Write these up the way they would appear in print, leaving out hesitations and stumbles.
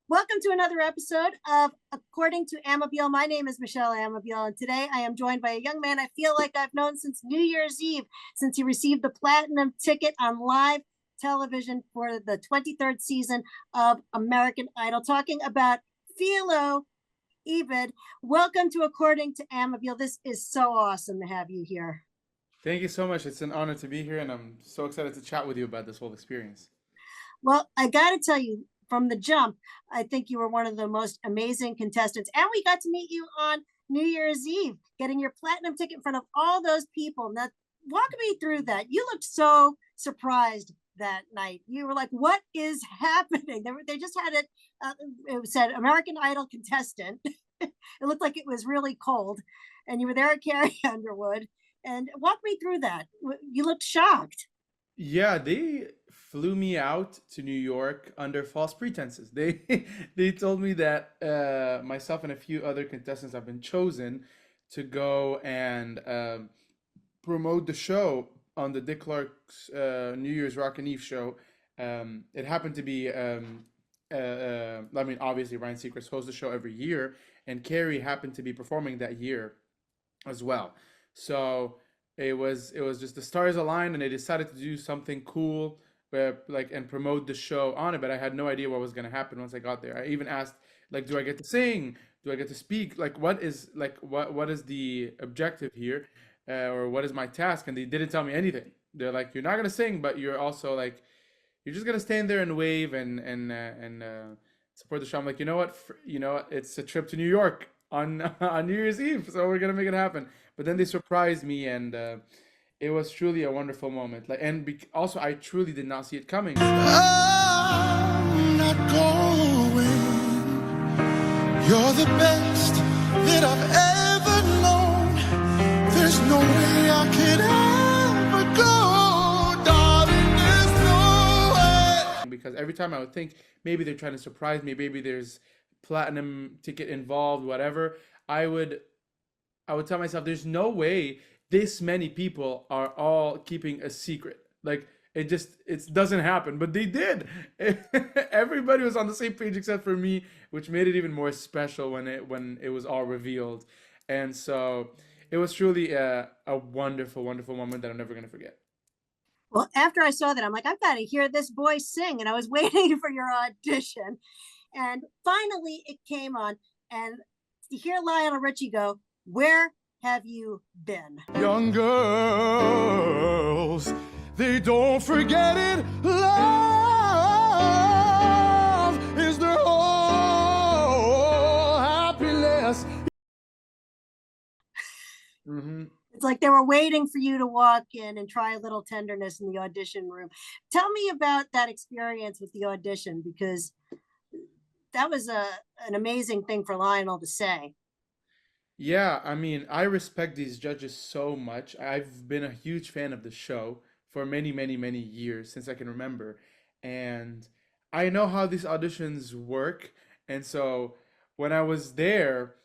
Welcome to another episode of According to Amabile. My name is Michele Amabile, and today I am joined by a young man I feel like I've known since New Year's Eve, since he received the platinum ticket on live television for the 23rd season of American Idol, talking about Filo Ebid. Welcome to According to Amabile. This is so awesome to have you here. Thank you so much. It's an honor to be here, and I'm so excited to chat with you about this whole experience. Well, I got to tell you, from the jump, I think you were one of the most amazing contestants. And we got to meet you on New Year's Eve, getting your platinum ticket in front of all those people. Now, walk me through that. You looked so surprised that night. You were like, what is happening? They just had it said American Idol contestant. It looked like it was really cold. And you were there at Carrie Underwood. And walk me through that. You looked shocked. Yeah, they flew me out to New York under false pretenses. They they told me that myself and a few other contestants have been chosen to go and promote the show on the Dick Clark's New Year's Rockin' Eve show. It happened to be, I mean, obviously Ryan Seacrest hosts the show every year, and Carrie happened to be performing that year as well. So it was just the stars aligned, and they decided to do something cool where like and promote the show on it. But I had no idea what was gonna happen once I got there. I even asked, like, do I get to sing? Do I get to speak? What is the objective here, or what is my task? And they didn't tell me anything. They're like, you're not gonna sing, but you're also like, you're just gonna stand there and wave and support the show. I'm like, you know what? It's a trip to New York on on New Year's Eve, so we're gonna make it happen. But then they surprised me, and it was truly a wonderful moment. Like, and also, I truly did not see it coming. I'm not going. You're the best that I've ever known. There's no way I could ever go, darling. There's no way. Because every time I would think maybe they're trying to surprise me, maybe there's platinum ticket involved, whatever. I would I would tell myself, there's no way this many people are all keeping a secret. Like, it doesn't happen, but they did. Everybody was on the same page except for me, which made it even more special when it was all revealed. And so it was truly a wonderful, wonderful moment that I'm never gonna forget. Well, after I saw that, I'm like, I've got to hear this boy sing. And I was waiting for your audition. And finally, it came on. And to hear Lionel Richie go, where have you been? Young girls, they don't forget it. Love is their whole happiness. Hmm. It's like they were waiting for you to walk in and try a little tenderness in the audition room. Tell me about that experience with the audition, because that was an amazing thing for Lionel to say. Yeah, I mean, I respect these judges so much. I've been a huge fan of the show for many, many, many years since I can remember. And I know how these auditions work. And so when I was there,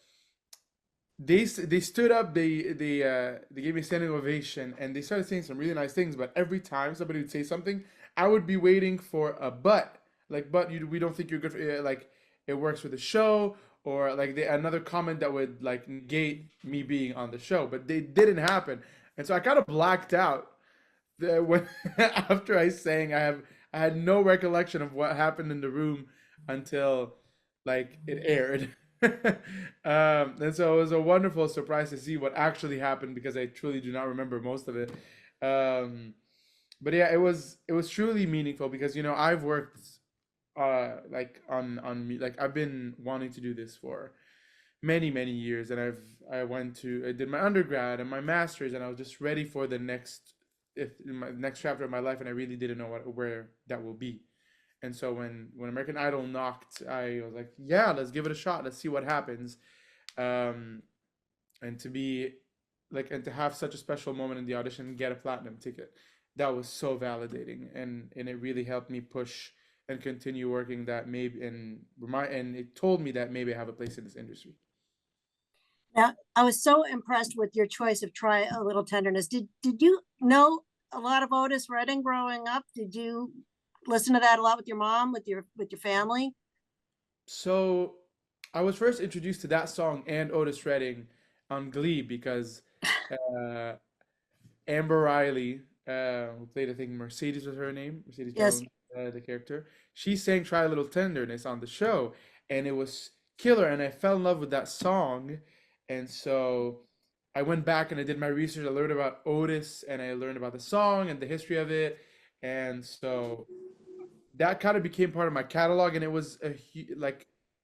they stood up, they gave me a standing ovation, and they started saying some really nice things. But every time somebody would say something, I would be waiting for a but, like, but we don't think you're good for, like, it works for the show, or like another comment that would like negate me being on the show. But they didn't happen, and so I kind of blacked out when after I sang. I had no recollection of what happened in the room until like it aired. And so it was a wonderful surprise to see what actually happened, because I truly do not remember most of it. Um, but yeah, it was truly meaningful, because I've worked like on me, like I've been wanting to do this for many, many years, and I did my undergrad and my master's, and I was just ready for the next, if in my next chapter of my life, and I really didn't know where that will be. And so when American Idol knocked, I was like, yeah, let's give it a shot. Let's see what happens. Um, and to be like, and to have such a special moment in the audition and get a platinum ticket, that was so validating, and it really helped me push and continue working, that maybe, and it told me that maybe I have a place in this industry. Now, I was so impressed with your choice of try a little tenderness. Did you know a lot of Otis Redding growing up? Did you listen to that a lot with your mom, with your family? So I was first introduced to that song and Otis Redding on Glee because uh, Amber Riley, who played, I think Mercedes was her name, Mercedes Yes. Jones, the character, she sang Try a Little Tenderness on the show, and it was killer, and I fell in love with that song. And so I went back and I did my research. I learned about Otis, and I learned about the song and the history of it. And so that kind of became part of my catalog, and it was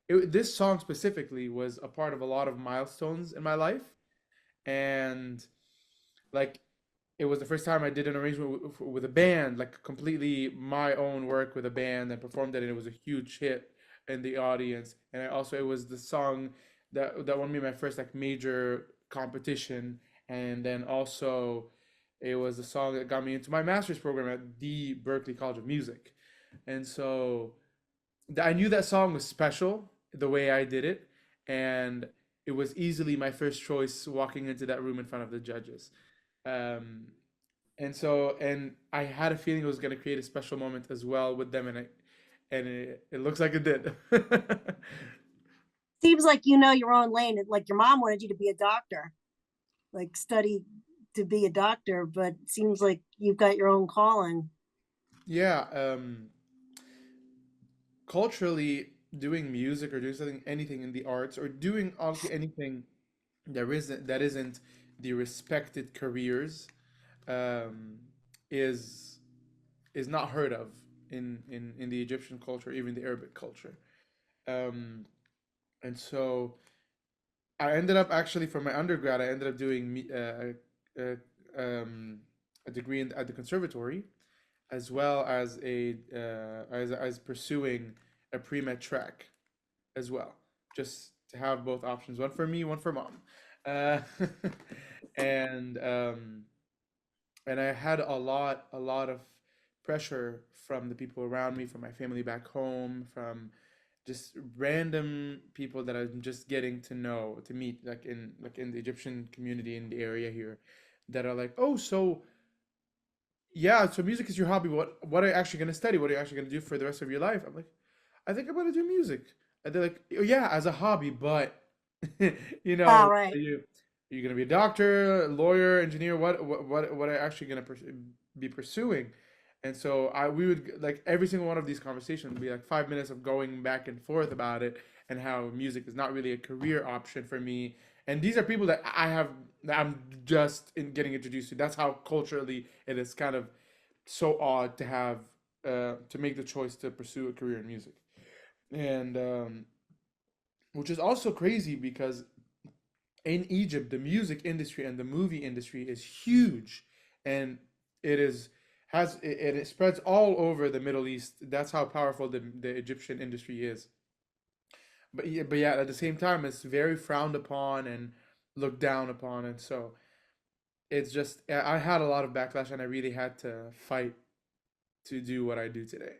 this song specifically was a part of a lot of milestones in my life. And like it was the first time I did an arrangement with a band, like completely my own work with a band, and performed it, and it was a huge hit in the audience. And I also, it was the song that won me my first like major competition, and then also it was the song that got me into my master's program at the Berklee College of Music. And so I knew that song was special the way I did it, and it was easily my first choice walking into that room in front of the judges. Um, and I had a feeling it was going to create a special moment as well with them, and it looks like it did. Seems like you know your own lane. Like your mom wanted you to be a doctor, like study to be a doctor, but it seems like you've got your own calling. Yeah, culturally, doing music or doing something, anything in the arts, or doing honestly anything that isn't the respected careers, um, is is not heard of in the Egyptian culture, even the Arabic culture. Um, and so I ended up actually for my undergrad, I ended up doing uh, um, a degree at the conservatory, as well as as pursuing a pre-med track as well, just to have both options, one for me, one for mom. Uh, and I had a lot of pressure from the people around me, from my family back home, from just random people that I'm just getting to know, to meet, like in the Egyptian community in the area here, that are like, oh, so yeah, so music is your hobby. What are you actually gonna study? What are you actually gonna do for the rest of your life? I'm like, I think I'm gonna do music. And they're like, oh, yeah, as a hobby, but All are right. you gonna be a doctor, lawyer, engineer? What are you actually gonna be pursuing? And so we would like every single one of these conversations would be like 5 minutes of going back and forth about it, and how music is not really a career option for me. And these are people that I'm just getting introduced to. That's how culturally it is kind of so odd to have to make the choice to pursue a career in music. And which is also crazy because in Egypt, the music industry and the movie industry is huge, and it is it spreads all over the Middle East. That's how powerful the Egyptian industry is. But yeah, at the same time, it's very frowned upon and looked down upon, and so it's just I had a lot of backlash, and I really had to fight to do what I do today.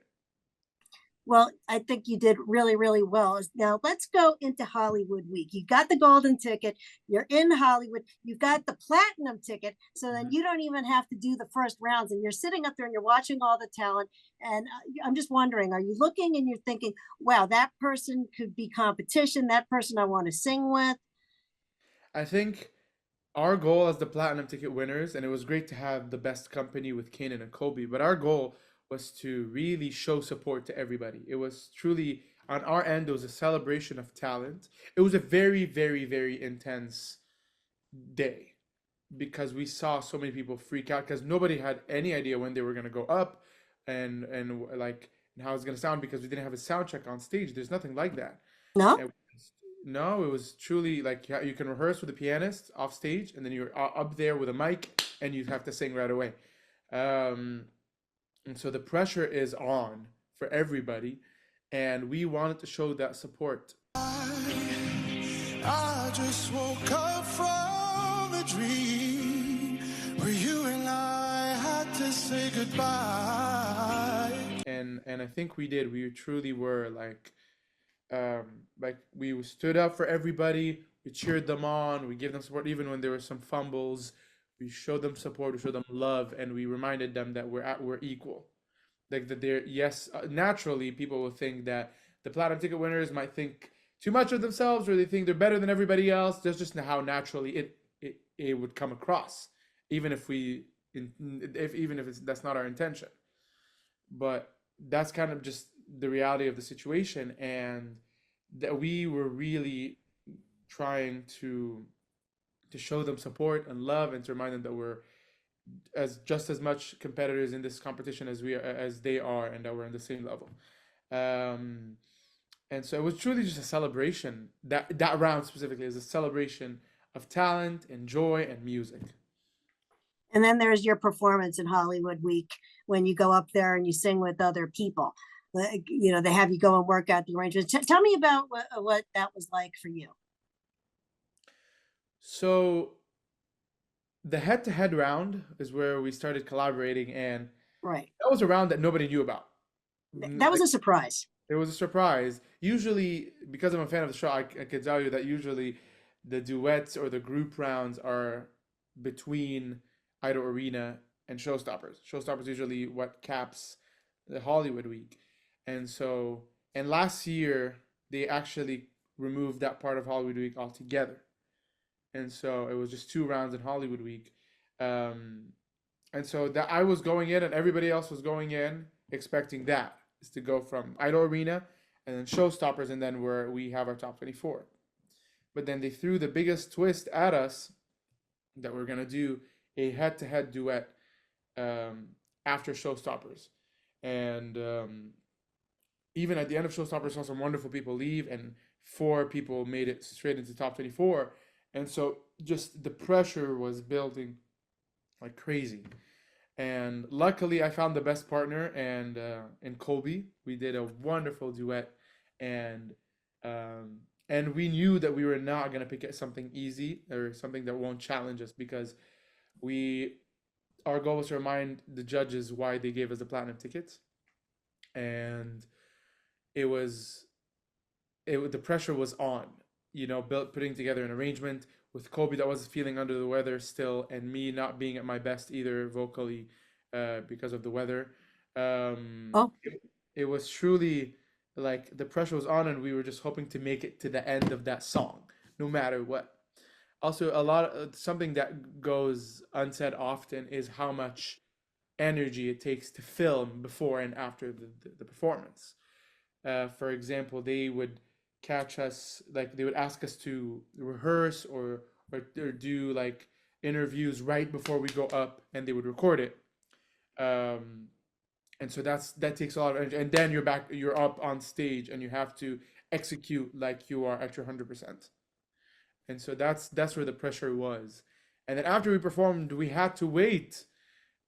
Well, I think you did really, really well. Now let's go into Hollywood Week. You got the golden ticket. You're in Hollywood. You've got the platinum ticket. So then Mhm. you don't even have to do the first rounds. And you're sitting up there and you're watching all the talent. And I'm just wondering, are you looking and you're thinking, wow, that person could be competition. That person I want to sing with. I think our goal as the platinum ticket winners, and it was great to have the best company with Kanan and Kobe, but our goal was to really show support to everybody. It was truly on our end, it was a celebration of talent. It was a very, very, very intense day because we saw so many people freak out because nobody had any idea when they were gonna go up, and like and how it's gonna sound, because we didn't have a sound check on stage. There's nothing like that. No? And no, it was truly like you can rehearse with a pianist off stage, and then you're up there with a mic, and you have to sing right away. Um, and so the pressure is on for everybody, and we wanted to show that support. I just woke up from a dream where you and I had to say goodbye. And I think we did. We truly were like we stood up for everybody. We cheered them on. We gave them support even when there were some fumbles. We showed them support. We showed them love, and we reminded them that we're equal. Like that they're, yes, naturally people will think that the platinum ticket winners might think too much of themselves, or they think they're better than everybody else. That's just how naturally it would come across, even if that's not our intention. But that's kind of just the reality of the situation, and that we were really trying to show them support and love, and to remind them that we're as just as much competitors in this competition as they are, and that we're on the same level. Um, and so it was truly just a celebration. That round specifically is a celebration of talent and joy and music. And then there's your performance in Hollywood Week when you go up there and you sing with other people. They have you go and work out the arrangements. Tell me about what that was like for you. So the head-to-head round is where we started collaborating, and Right. that was a round that nobody knew about. That was a surprise. It was a surprise. Usually, because I'm a fan of the show, I can tell you that usually the duets or the group rounds are between Idol Arena and Showstoppers. Showstoppers usually what caps the Hollywood Week. And last year, they actually removed that part of Hollywood Week altogether. And so it was just two rounds in Hollywood Week. Um, and so that I was going in, and everybody else was going in expecting that is to go from Idol Arena and then Showstoppers, and then where we have our top 24. But then they threw the biggest twist at us that we're gonna do a head-to-head duet after Showstoppers, and even at the end of Showstoppers, saw some wonderful people leave, and four people made it straight into top 24, and so just the pressure was building like crazy. And luckily, I found the best partner, and in Colby, we did a wonderful duet, and and we knew that we were not gonna pick something easy or something that won't challenge us, because we our goal was to remind the judges why they gave us the platinum tickets, and it was the pressure was on, putting together an arrangement with Kobe that was feeling under the weather still, and me not being at my best either vocally, because of the weather. Oh, It was truly like the pressure was on, and we were just hoping to make it to the end of that song, no matter what. Also, something that goes unsaid often is how much energy it takes to film before and after the performance. For example, they would catch us, like they would ask us to rehearse or do like interviews right before we go up, and they would record it. Um, and so that takes a lot of energy, and then you're up on stage, and you have to execute like you are at your 100%. And so that's where the pressure was. And then after we performed, we had to wait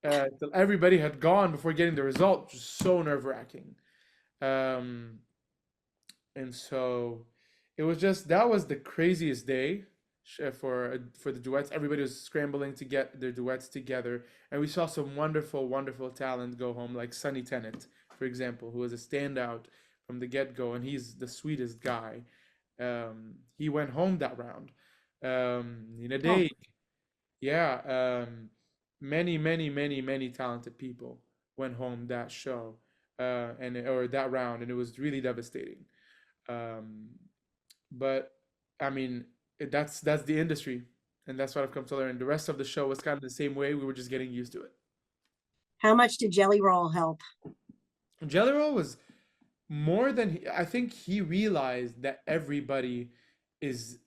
till everybody had gone before getting the result, which was so nerve-wracking. Um, and so it was just that was the craziest day for the duets. Everybody was scrambling to get their duets together, and we saw some wonderful, wonderful talent go home, like Sonny Tennant, for example, who was a standout from the get-go, and he's the sweetest guy. He went home that round. In a oh, day, yeah. Many, many, many, many talented people went home that show, or that round, and it was really devastating. Um, but I mean, that's the industry, and that's what I've come to learn. The rest of the show was kind of the same way. We were just getting used to it. how much did Jelly Roll help? Jelly Roll was more than I think he realized that everybody is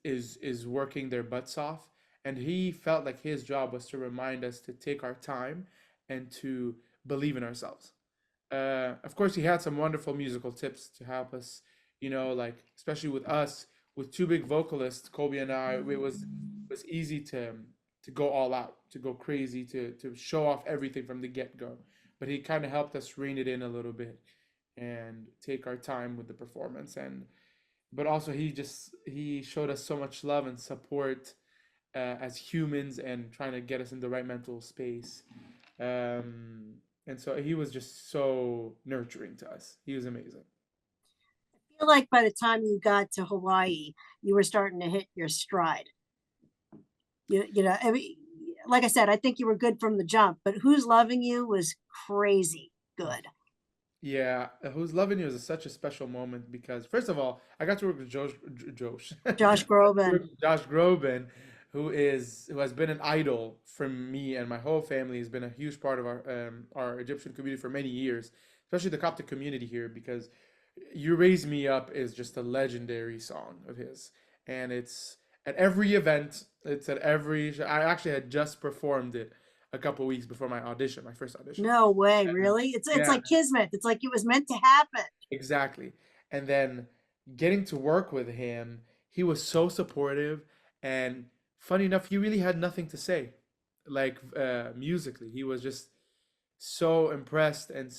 working their butts off, and he felt like his job was to remind us to take our time and to believe in ourselves. Of course, he had some wonderful musical tips to help us, like especially with us with two big vocalists, Kobe and I. It was easy to go all out, to go crazy, to show off everything from the get go. But he kind of helped us rein it in a little bit and take our time with the performance. And but also he showed us so much love and support, as humans, and trying to get us in the right mental space. And so he was just so nurturing to us. He was amazing. I feel like by the time you got to Hawaii, you were starting to hit your stride. I mean, like I said, I think you were good from the jump, but Who's Loving You was crazy good. Yeah, Who's Loving You is such a special moment because first of all, I got to work with Josh, Josh Groban. Josh Groban, who has been an idol for me and my whole family. Has been a huge part of our Egyptian community for many years, especially the Coptic community here. Because "You Raise Me Up" is just a legendary song of his, and it's at every event. It's at every. I actually had just performed it a couple weeks before my audition, my first audition. No way, And really? It's yeah, like kismet. It's like it was meant to happen. exactly. And then getting to work with him, he was so supportive. And funny enough, he really had nothing to say, like musically. He was just so impressed, and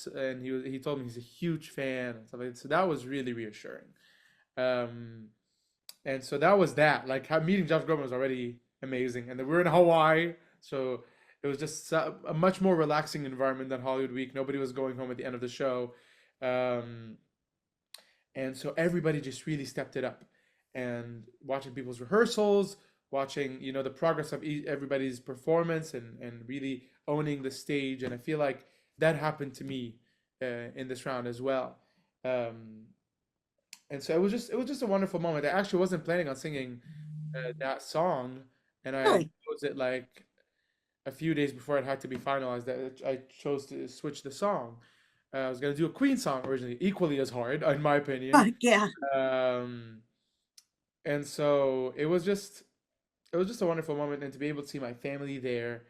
he told me he's a huge fan and stuff like that. So that was really reassuring. Um, and so that was that. Like meeting Josh Groban was already amazing, and then we were in Hawaii, so it was just a much more relaxing environment than Hollywood Week. Nobody was going home at the end of the show. Um, and so everybody just really stepped it up, and watching people's rehearsals, watching the progress of everybody's performance, and really owning the stage. And I feel like that happened to me in this round as well. um, and so it was just a wonderful moment. I actually wasn't planning on singing that song, and I Really? chose it like a few days before it had to be finalized. That I chose to switch the song. I was gonna do a Queen song originally, equally as hard, in my opinion. Yeah. Um, and so it was just a wonderful moment, and to be able to see my family there,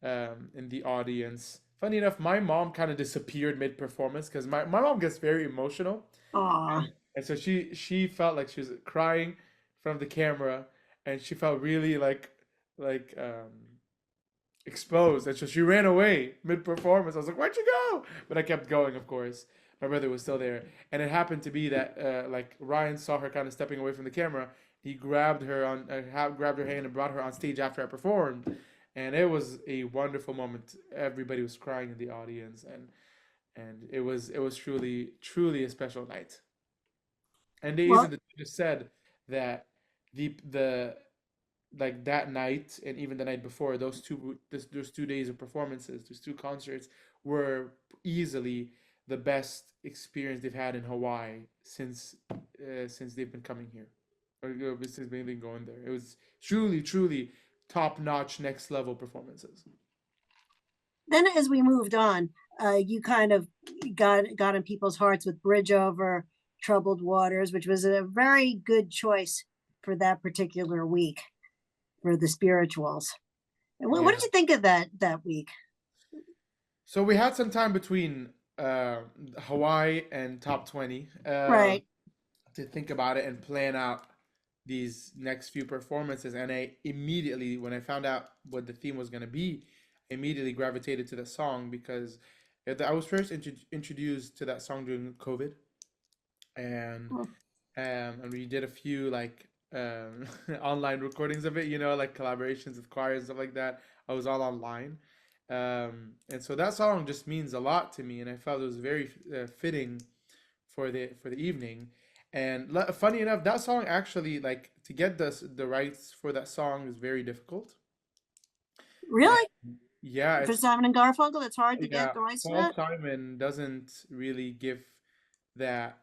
in the audience. Funny enough, my mom kind of disappeared mid performance because my mom gets very emotional, Aw. and so she felt like she was crying in front of the camera, and she felt really like exposed, and so she ran away mid performance. I was like, "Where'd you go?" But I kept going, of course. My brother was still there, and it happened to be that like Ryan saw her kind of stepping away from the camera. He grabbed her hand and brought her on stage after I performed, and it was a wonderful moment. Everybody was crying in the audience, and it was truly a special night. And they Well, even just said that the like that night and even the night before, those 2 days of performances, those two concerts were easily the best experience they've had in Hawaii since they've been coming here, or since they've been going there. It was truly top notch, next level performances. then as we moved on, you kind of got in people's hearts with Bridge Over Troubled Waters, which was a very good choice for that particular week for the spirituals. And what did Yeah. you think of that week? So we had some time between Hawaii and top 20. Right. To think about it and plan out these next few performances. And I immediately, when I found out what the theme was going to be, immediately gravitated to the song because I was first introduced to that song during COVID, and Well, and we did a few like online recordings of it, like collaborations with choirs and stuff like that. I was all online. And so that song just means a lot to me, and I felt it was very fitting for the evening. And funny enough, that song actually, like, to get the rights for that song is very difficult. And really? yeah, For Simon and Garfunkel, it's hard to yeah, get the rights to Paul that? Simon doesn't really give the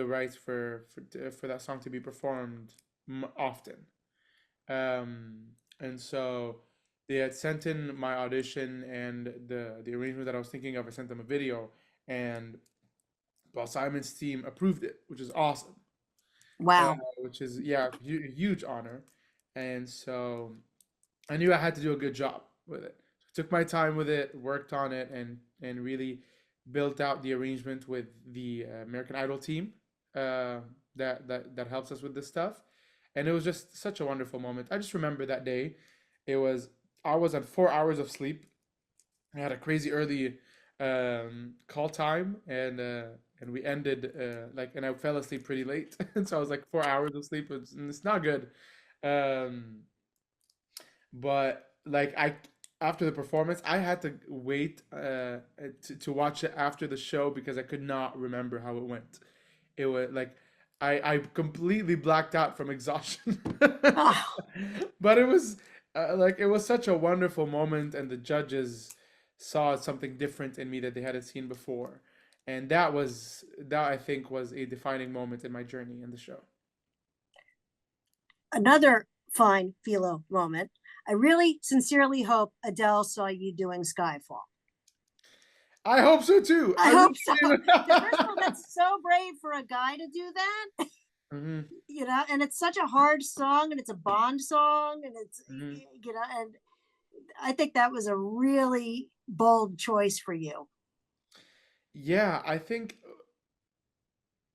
rights for that song to be performed often. And so they had sent in my audition and the arrangement that I was thinking of. I sent them a video, and Paul Simon's team approved it, which is awesome. uh, Wow. which is, yeah, huge honor. And so I knew I had to do a good job with it. So I took my time with it, worked on it, and really built out the arrangement with the American Idol team uh, that helps us with this stuff. And it was just such a wonderful moment. I just remember that day. It was I was on 4 hours of sleep. I had a crazy early call time, and we ended and I fell asleep pretty late, and so I was like 4 hours of sleep. It's not good. Um, but like I after the performance, I had to wait to watch it after the show because I could not remember how it went. It was like I completely blacked out from exhaustion. Oh, But it was such a wonderful moment, and the judges saw something different in me that they hadn't seen before. and that I think was a defining moment in my journey in the show. Another fine Philo moment. I really sincerely hope Adele saw you doing Skyfall. I hope so too. I I hope really so. do. First of all, that's so brave for a guy to do that. Mhm, And it's such a hard song, and it's a Bond song, and it's, mhm. and I think that was a really bold choice for you. Yeah, I think.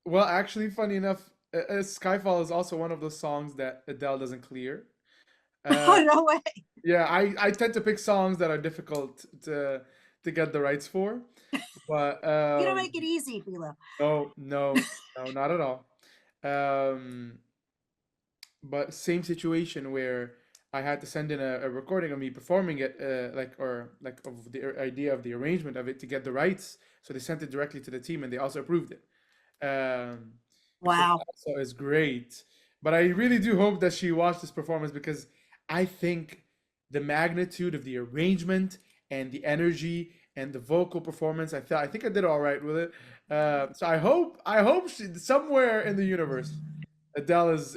Well, actually, funny enough, Skyfall is also one of those songs that Adele doesn't clear. Uh, Oh, no way. yeah, I tend to pick songs that are difficult to get the rights for, but You don't make it easy, Philo. no, no, no, not at all. Um, but same situation where I had to send in a recording of me performing it, like of the idea of the arrangement of it to get the rights. So they sent it directly to the team, and they also approved it. Um, so that Wow. also is great. But I really do hope that she watched this performance because I think the magnitude of the arrangement and the energy and the vocal performance, I think I did all right with it. So I hope somewhere in the universe Adele is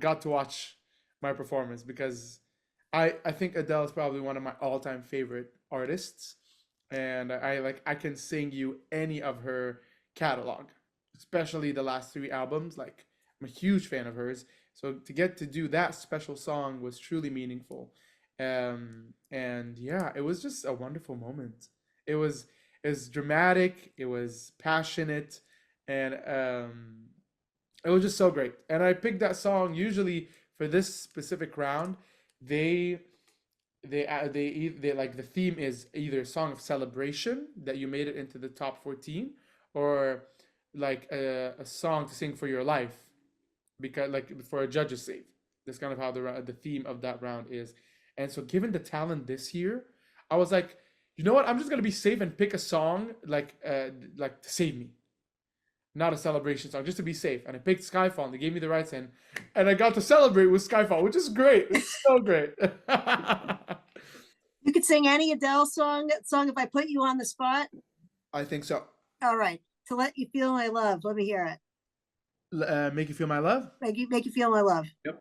got to watch my performance because I think Adele is probably one of my all-time favorite artists, and I can sing you any of her catalog, especially the last three albums. Like I'm a huge fan of hers, so to get to do that special song was truly meaningful. And yeah, it was just a wonderful moment. It was it was dramatic, it was passionate, and it was just so great. And I picked that song usually for this specific round. They they like the theme is either a song of celebration that you made it into the top 14, or like a song to sing for your life because like for a judge's save. That's kind of how the theme of that round is. And so given the talent this year, I was like, you know what? I'm just gonna be safe and pick a song like to save me, not a celebration song, just to be safe. And I picked Skyfall, and they gave me the rights in, and I got to celebrate with Skyfall, which is great. It's so great. You could sing any Adele song if I put you on the spot. I think so. All right. To let you feel my love. Let me hear it. Make you feel my love. Make you feel my love. Yep.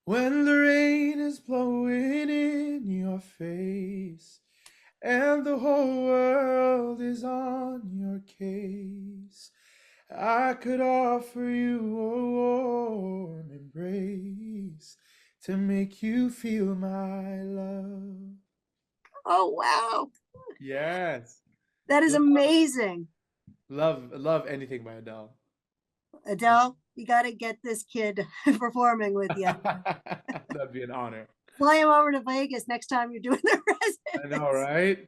When the rain is blowing in your face and the whole world is on your case, I could offer you a warm embrace to make you feel my love. Oh, wow. Yes. That is Lo- amazing. love anything by Adele. Adele, you got to get this kid performing with you. That'd be an honor. Fly him over to Vegas next time you're doing the I know, residence. right?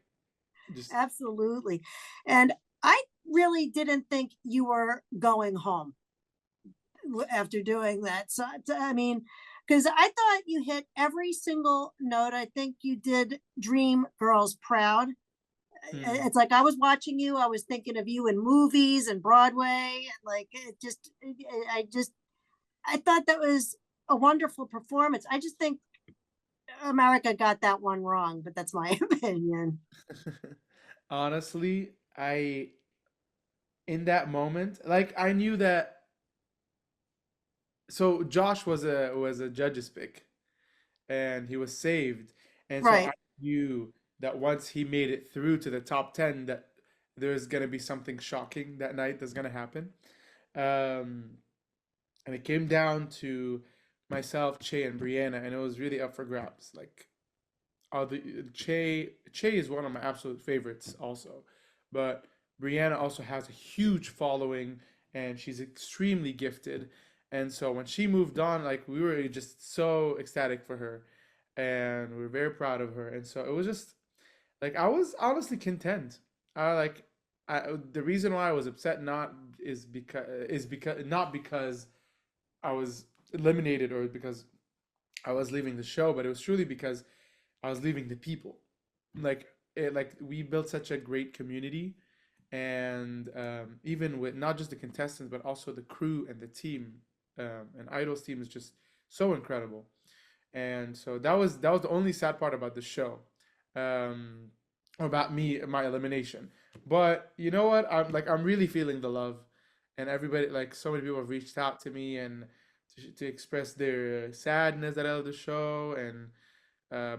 Just Absolutely. And I really didn't think you were going home after doing that. So, I mean, because I thought you hit every single note. I think you did Dream Girls Proud. mm. It's like I was watching you, I was thinking of you in movies and Broadway. Like I thought that was a wonderful performance. I just think America got that one wrong, but that's my opinion. Honestly, I in that moment, like I knew that. So Josh was a judge's pick, and he was saved, and so I Right. knew that once he made it through to the top 10, that there's gonna be something shocking that night that's gonna happen. Um, and it came down to myself, Che, and Brianna, and it was really up for grabs. Like, the Che is one of my absolute favorites, also, but Brianna also has a huge following, and she's extremely gifted. And so when she moved on, like we were just so ecstatic for her, and we are very proud of her. And so it was just like I was honestly content. I like the reason why I was upset not is because not because I was eliminated or because I was leaving the show, but it was truly because I was leaving the people. Like we built such a great community, and even with not just the contestants but also the crew and the team, and Idol's team is just so incredible. And so that was the only sad part about the show, um, about me my elimination. But you know what? I'm really feeling the love, and everybody, like, so many people have reached out to me and to express their sadness that I love the show. And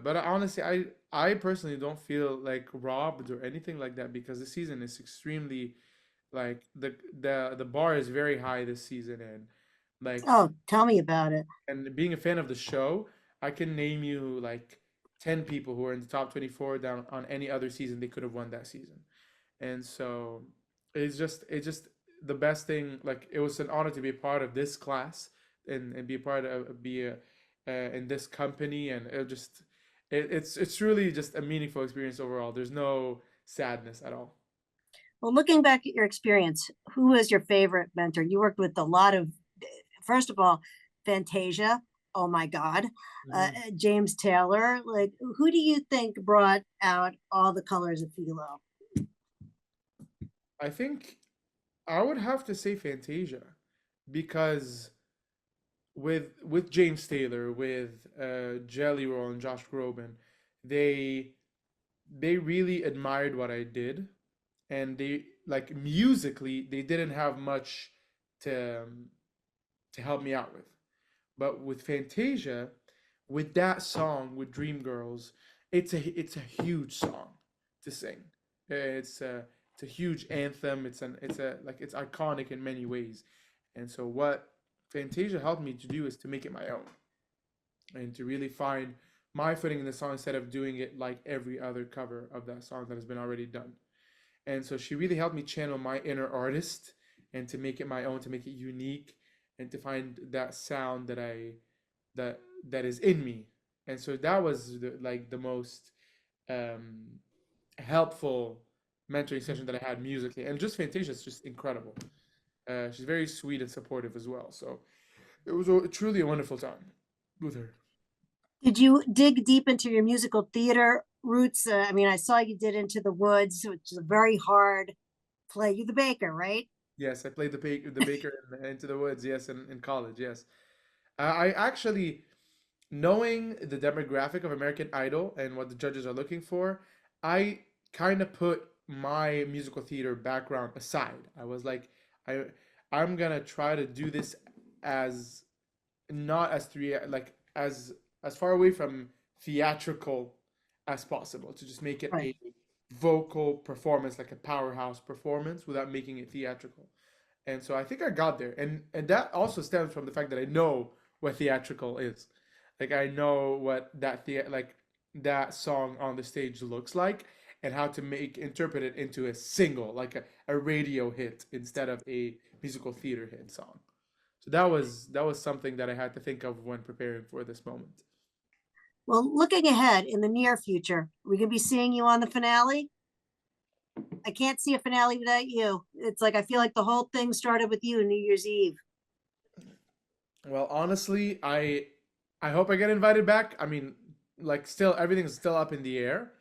but honestly, I personally don't feel like robbed or anything like that, because the season is extremely, like, the bar is very high this season. And like, Oh, tell me about it. and being a fan of the show, I can name you like 10 people who are in the top 24 down on any other season they could have won that season. And so it's just the best thing. Like, it was an honor to be a part of this class, and be a part of, be a, in this company. And it's really just a meaningful experience overall. There's no sadness at all. Well, looking back at your experience, who was your favorite mentor? You worked with a lot of, first of all, Fantasia. Oh my God. Mhm. James Taylor. Like, who do you think brought out all the colors of Philo? I think I would have to say Fantasia, because with James Taylor, with Jelly Roll and Josh Groban, they they really admired what I did. And they, like, musically they didn't have much to to help me out with. But with Fantasia, with that song, with Dreamgirls, it's a huge song to sing. It's a huge anthem. It's iconic in many ways. And so what Fantasia helped me to do is to make it my own, and to really find my footing in the song, instead of doing it like every other cover of that song that has been already done. And so she really helped me channel my inner artist, and to make it my own, to make it unique, and to find that sound that that is in me. And so that was the most um, helpful mentoring session that I had musically. And just Fantasia is just incredible. She's very sweet and supportive as well. So it was truly a wonderful time with her. Did you dig deep into your musical theater roots? I mean, I saw you did Into the Woods, which is a very hard play. You the baker, right? Yes, I played the baker in Into the Woods. Yes, in college. Yes, I actually, knowing the demographic of American Idol and what the judges are looking for, I kind of put my musical theater background aside. I was like, I I'm gonna try to do this as not as three like as far away from theatrical as possible, to just make it Right. a vocal performance, like a powerhouse performance, without making it theatrical. And so I think I got there. And that also stems from the fact that I know what theatrical is. Like, I know what that song on the stage looks like, and how to make interpret it into a single, like a radio hit instead of a musical theater hit song. So that was something that I had to think of when preparing for this moment. Well, looking ahead in the near future, we can be seeing you on the finale. I can't see a finale without you. It's like I feel like the whole thing started with you New Year's Eve. Well, honestly, I hope I get invited back. I mean, like, still everything's still up in the air.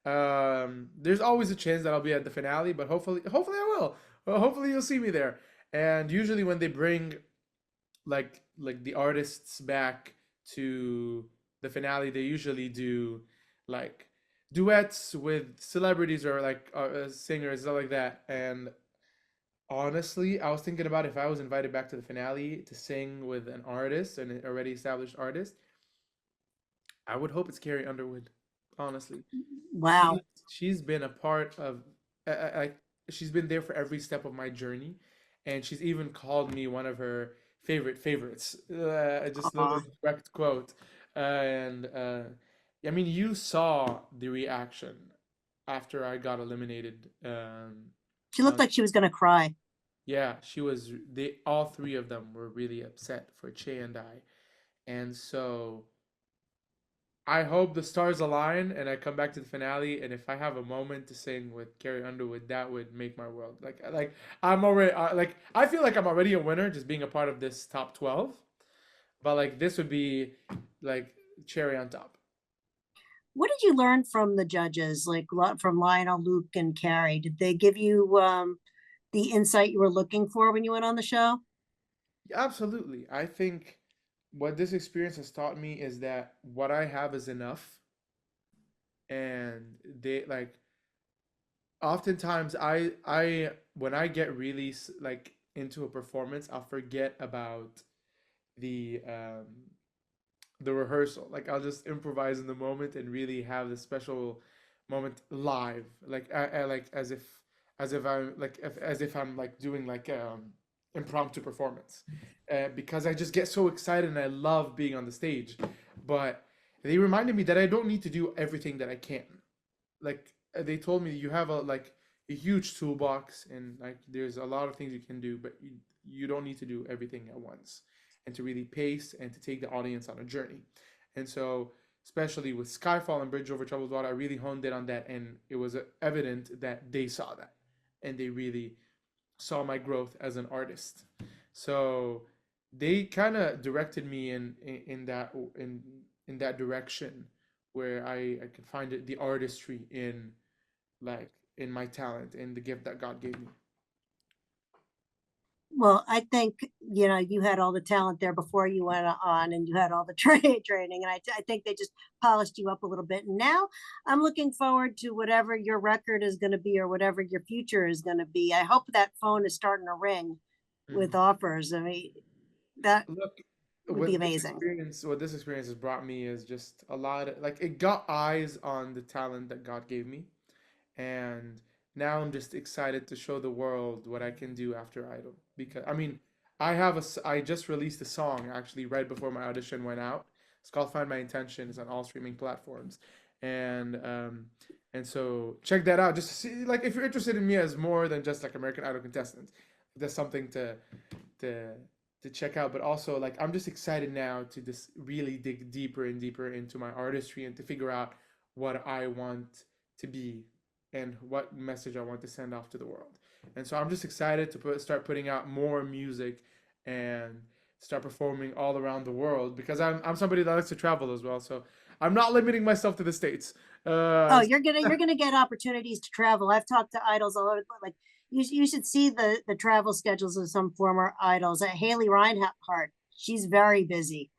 There's always a chance that I'll be at the finale, but hopefully I will. Well, hopefully you'll see me there. And usually when they bring like the artists back to the finale, they usually do like duets with celebrities, or like singers, stuff like that. And honestly, I was thinking about, if I was invited back to the finale to sing with an artist, an already established artist, I would hope it's Carrie Underwood. Honestly, Wow. she's been a part of, I she's been there for every step of my journey, and she's even called me one of her favorites. Just a little Aw. direct quote. And I mean, you saw the reaction after I got eliminated. She looked On like she was going to cry. Yeah, she was. They all three of them were really upset for Che and I, and so I hope the stars align and I come back to the finale. And if I have a moment to sing with Carrie Underwood, that would make my world. Like I'm already I feel like I'm already a winner just being a part of this top 12. But like, this would be like cherry on top. What did you learn from the judges, like from Lionel, Luke, and Carrie? Did they give you the insight you were looking for when you went on the show? Absolutely. I think what this experience has taught me is that what I have is enough. And they like oftentimes I when I get really like into a performance, I'll forget about the rehearsal. Like I'll just improvise in the moment and really have the special moment live, like I like as if I'm like as if I'm like doing like impromptu performance, because I just get so excited and I love being on the stage. But they reminded me that I don't need to do everything that I can. Like they told me you have a huge toolbox and like there's a lot of things you can do, but you don't need to do everything at once, and to really pace and to take the audience on a journey. And so especially with Skyfall and Bridge Over Troubled Water, I really honed in on that, and it was evident that they saw that and they really saw my growth as an artist. So they kind of directed me in that direction where I could find the artistry in like in my talent and the gift that God gave me. Well, I think, you had all the talent there before you went on, and you had all the training. And I think they just polished you up a little bit. And now I'm looking forward to whatever your record is going to be or whatever your future is going to be. I hope that phone is starting to ring with Mhm. offers. I mean, that Look, would be amazing. what this experience has brought me is just a lot of like it got eyes on the talent that God gave me, and now I'm just excited to show the world what I can do after Idol. Because I mean, I just released a song actually right before my audition went out. It's called "Find My Intention." It's on all streaming platforms, and so check that out. Just to see like if you're interested in me as more than just like American Idol contestant, that's something to to check out. But also like I'm just excited now to just really dig deeper and deeper into my artistry and to figure out what I want to be and what message I want to send off to the world. And so I'm just excited to start putting out more music and start performing all around the world because I'm somebody that likes to travel as well. So I'm not limiting myself to the states. Oh, Uh, you're gonna get opportunities to travel. I've talked to idols all over. Like you should see the travel schedules of some former idols. Haley Reinhart, she's very busy.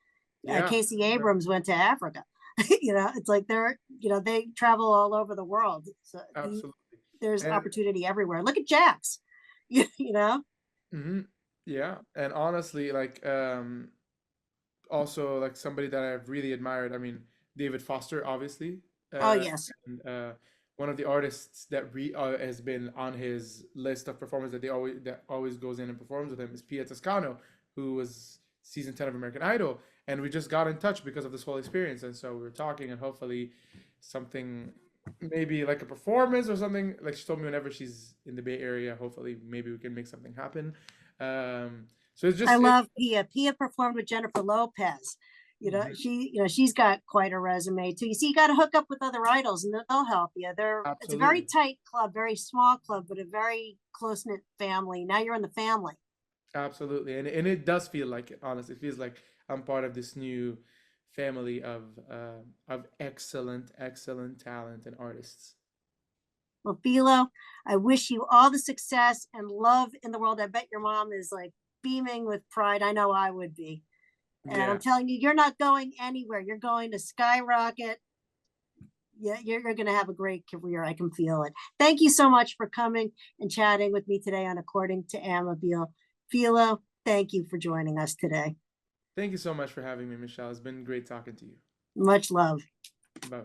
yeah, Casey Abrams went to Africa. It's like they travel all over the world. So absolutely. there's And opportunity everywhere. Look at Jax. You know. mhm, yeah, and honestly, like also like somebody that I've really admired. I mean, David Foster, obviously, Oh uh, yes. and one of the artists that has been on his list of performers that always goes in and performs with him is Pia Toscano, who was season 10 of American Idol, and we just got in touch because of this whole experience, and so we were talking, and hopefully something. Maybe like a performance or something. Like she told me whenever she's in the Bay Area, hopefully maybe we can make something happen. Um, so I it, love Pia. Pia performed with Jennifer Lopez. Mhm. She's got quite a resume too. You see, you got to hook up with other idols, and they'll help you. It's a very Absolutely. tight club, very small club, but a very close knit family. Now you're in the family. Absolutely. And it does feel like it, honestly. It feels like I'm part of this new family of excellent, excellent talent and artists. Well, Filo, I wish you all the success and love in the world. I bet your mom is like beaming with pride. I know I would be. And I'm Yeah. telling you, you're not going anywhere. You're going to skyrocket. Yeah, you're going to have a great career. I can feel it. Thank you so much for coming and chatting with me today on According to Amabile. Filo, thank you for joining us today. Thank you so much for having me, Michelle. It's been great talking to you. Much love. Bye.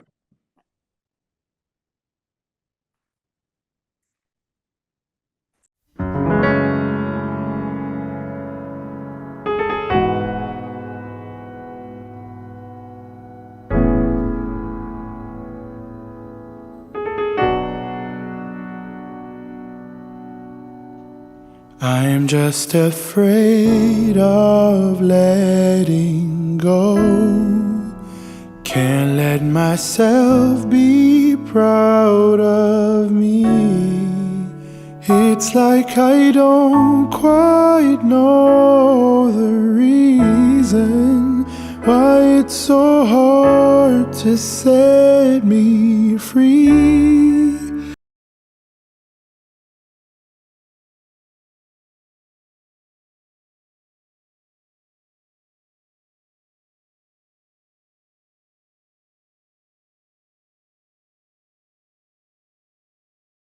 I'm just afraid of letting go. Can't let myself be proud of me. It's like I don't quite know the reason why it's so hard to set me free.